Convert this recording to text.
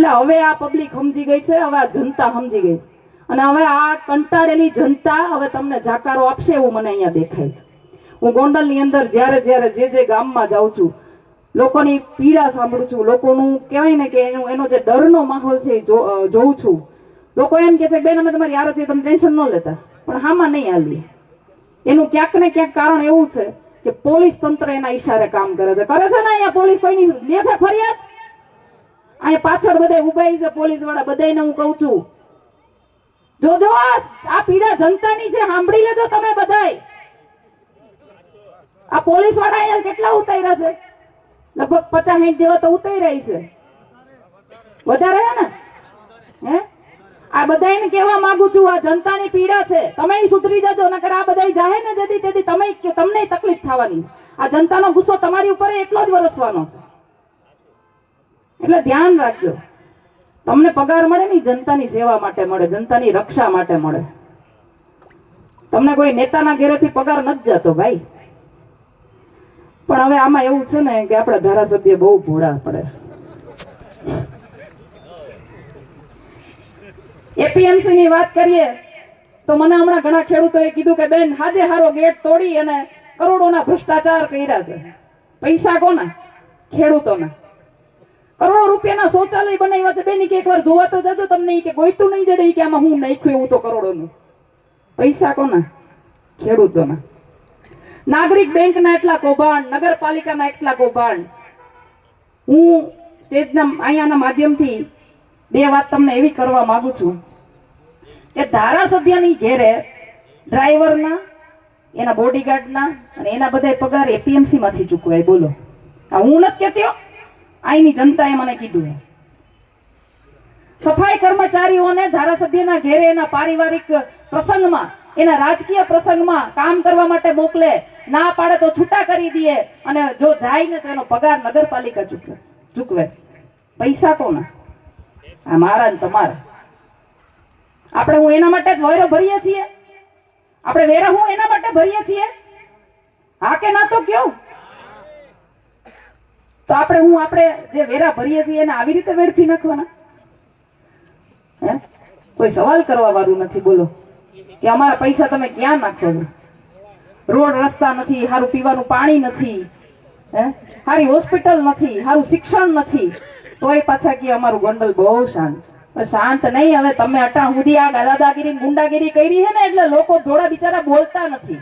એટલે હવે આ પબ્લિક સમજી ગઈ છે, હવે આ જનતા સમજી ગઈ છે. અને હવે આ કંટાળેલી જનતા હવે તમને જાકારો આપશે એવું મને અહીંયા દેખાય છે. હું ગોંડલની અંદર જ્યારે જે ગામમાં જાઉં છું, લોકોની પીડા સાંભળું છું, લોકોનું કહેવાય ને કે એનો જે ડરનો માહોલ છે એ જોઉં છું. લોકો એમ કે છે બેન અમે તમારી યાર છીએ, તમે ટેન્શન ન લેતા, પણ હામાં નહીં હાલીએ. એનું ક્યાંક ને ક્યાંક કારણ એવું છે કે પોલીસ તંત્ર એના ઈશારે કામ કરે છે ને અહીંયા પોલીસ કોઈની લે છે ફરિયાદ? અહીંયા પાછળ બધા ઉભા છે પોલીસ વાળા, બધાને હું કહું છું જોજો આ પીડા જનતાની છે, સાંભળી લેજો તમે બધાય. આ પોલીસ વાળા અહીંયા કેટલા ઉતાર્યા છે? લગભગ 50-60 જેવા તો ઉતાર્યા છે, વધારે ને? હે આ બધાને કહેવા માંગુ છું આ જનતાની પીડા છે, તમે સુધરી જજો, નકર આ બધા જાહે ને જેથી તેથી તમને તકલીફ થવાની. આ જનતાનો ગુસ્સો તમારી ઉપર એટલો જ વરસવાનો છે. એટલે ધ્યાન રાખજો, તમને પગાર મળે ને જનતાની સેવા માટે મળે, જનતાની રક્ષા માટે મળે. તમને કોઈ નેતાના ઘેરેથી પગાર નથી જતો ભાઈ. પણ હવે આમાં એવું છે ને કે આપણા ધારાસભ્ય બહુ ભોળા પડે છે. એપીએમસી ની વાત કરીએ તો મને હમણાં ઘણા ખેડૂતોએ કીધું કે બેન હાજે હારો ગેટ તોડી અને કરોડોના ભ્રષ્ટાચાર કર્યા છે. પૈસા કોના? ખેડૂતોના. કરોડો રૂપિયાના શૌચાલય બનાવ્યા છે બેન, કે એકવાર જોવા તો જજો, તમને કે ગોઈતું નહીં જડે કે આમાં હું નાખ્યું એવું તો કરોડોનું. પૈસા કોના? ખેડૂતોના. નાગરિક બેંકના એટલા કૌભાંડ, નગરપાલિકાના એટલા કૌભાંડ. હું સ્ટેજના અહીંયાના માધ્યમથી બે વાત તમને એવી કરવા માંગુ છું કે ધારાસભ્યની ઘેરે ડ્રાઈવરના, એના બોડીગાર્ડના અને એના બધા પગાર એપીએમસી માંથી ચૂકવાય. બોલો, હું નથી કહેતી, અહીંની જનતાએ મને કીધું. સફાઈ કર્મચારીઓને ધારાસભ્યના ઘેરે એના પારિવારિક પ્રસંગમાં, એના રાજકીય પ્રસંગમાં કામ કરવા માટે મોકલે, ના પાડે તો છૂટા કરી દે, અને જો જાય ને તો એનો પગાર નગરપાલિકા ચૂકવે. પૈસા કોના? આ મારા ને તમારા. આપણે હું એના માટે જ વેરો ભરીએ છીએ? આપણે વેરા હું એના માટે ભરીએ છીએ? હા કે ના તો કયો? તો આપણે જે વેરા ભરીએ છીએ એને આવી રીતે વેડફી નાખવાના? હે કોઈ સવાલ કરવા વાળું નથી. બોલો કે અમારા પૈસા તમે ક્યાં નાખો છો? રોડ રસ્તા નથી, સારું પીવાનું પાણી નથી, હે સારી હોસ્પિટલ નથી, સારું શિક્ષણ નથી, તોય પાછા કે અમારું ગોંડલ બહુ શાંત. શાંત નહીં. હવે તમે અટા સુધી આ દાદાગીરી ગુંડાગીરી કરી છે ને એટલે લોકો થોડા બિચારા બોલતા નથી.